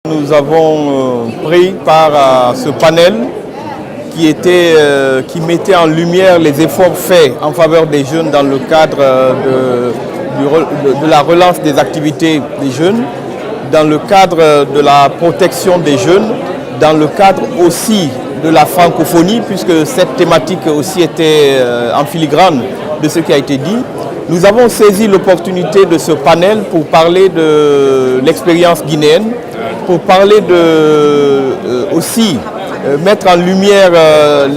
Nous avons pris part à ce panel qui mettait en lumière les efforts faits en faveur des jeunes dans le cadre de la relance des activités des jeunes, dans le cadre de la protection des jeunes, dans le cadre aussi de la francophonie, puisque cette thématique aussi était en filigrane de ce qui a été dit. Nous avons saisi l'opportunité de ce panel pour parler de l'expérience guinéenne, pour parler aussi mettre en lumière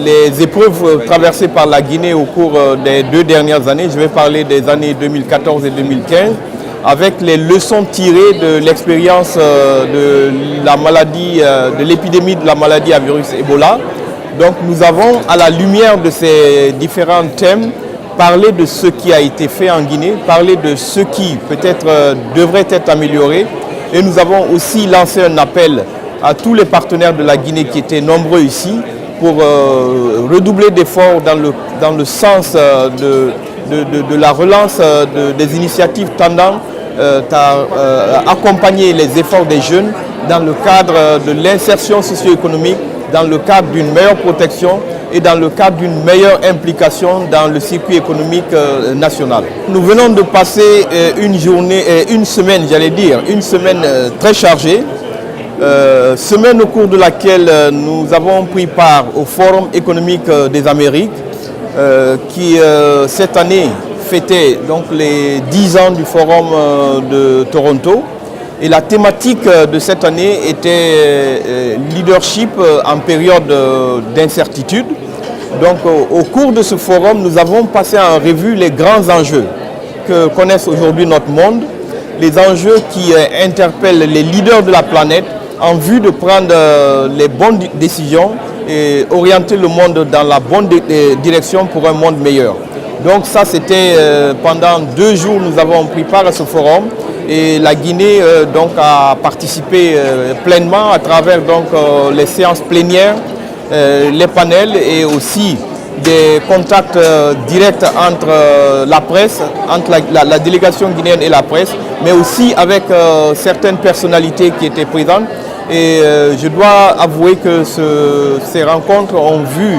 les épreuves traversées par la Guinée au cours des 2 dernières années. Je vais parler des années 2014 et 2015, avec les leçons tirées de l'expérience de la maladie, de l'épidémie de la maladie à virus Ebola. Donc nous avons, à la lumière de ces différents thèmes, parlé de ce qui a été fait en Guinée, parler de ce qui peut-être devrait être amélioré. Et nous avons aussi lancé un appel à tous les partenaires de la Guinée qui étaient nombreux ici pour redoubler d'efforts dans le sens de la relance des initiatives tendant à accompagner les efforts des jeunes dans le cadre de l'insertion socio-économique, dans le cadre d'une meilleure protection et dans le cadre d'une meilleure implication dans le circuit économique national. Nous venons de passer une semaine très chargée, semaine au cours de laquelle nous avons pris part au Forum économique des Amériques qui cette année fêtait donc les 10 ans du Forum de Toronto. Et la thématique de cette année était leadership en période d'incertitude. Donc au cours de ce forum, nous avons passé en revue les grands enjeux que connaissent aujourd'hui notre monde, les enjeux qui interpellent les leaders de la planète en vue de prendre les bonnes décisions et orienter le monde dans la bonne direction pour un monde meilleur. Donc ça, c'était pendant 2 jours, nous avons pris part à ce forum. Et la Guinée a participé pleinement à travers les séances plénières, les panels et aussi des contacts directs entre la presse, entre la délégation guinéenne et la presse, mais aussi avec certaines personnalités qui étaient présentes. Et je dois avouer que ces rencontres ont vu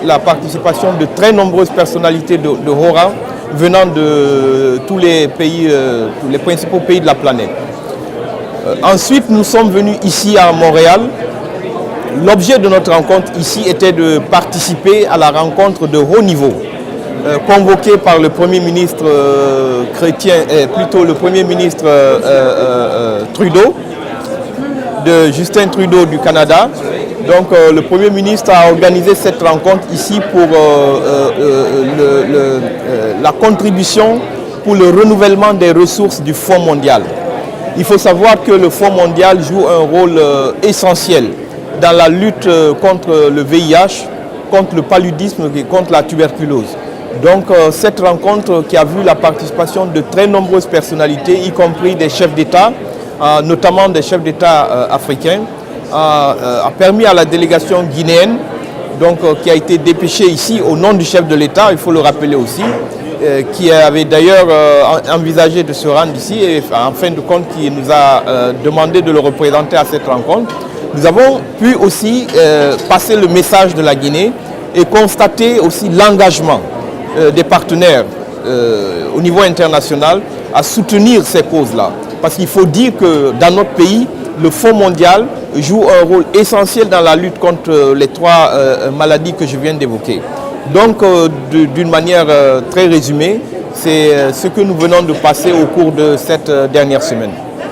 la participation de très nombreuses personnalités de haut rang venant de tous les pays, tous les principaux pays de la planète. Ensuite, nous sommes venus ici à Montréal. L'objet de notre rencontre ici était de participer à la rencontre de haut niveau, convoquée par le Premier ministre le Premier ministre Trudeau, de Justin Trudeau du Canada. Donc le Premier ministre a organisé cette rencontre ici pour la contribution pour le renouvellement des ressources du Fonds mondial. Il faut savoir que le Fonds mondial joue un rôle essentiel dans la lutte contre le VIH, contre le paludisme et contre la tuberculose. Donc cette rencontre qui a vu la participation de très nombreuses personnalités, y compris des chefs d'État, notamment des chefs d'État africains, a permis à la délégation guinéenne, qui a été dépêchée ici au nom du chef de l'État, il faut le rappeler aussi, qui avait d'ailleurs envisagé de se rendre ici et en fin de compte qui nous a demandé de le représenter à cette rencontre. Nous avons pu aussi passer le message de la Guinée et constater aussi l'engagement des partenaires au niveau international à soutenir ces causes-là. Parce qu'il faut dire que dans notre pays, le Fonds mondial joue un rôle essentiel dans la lutte contre les 3 maladies que je viens d'évoquer. Donc, d'une manière très résumée, c'est ce que nous venons de passer au cours de cette dernière semaine.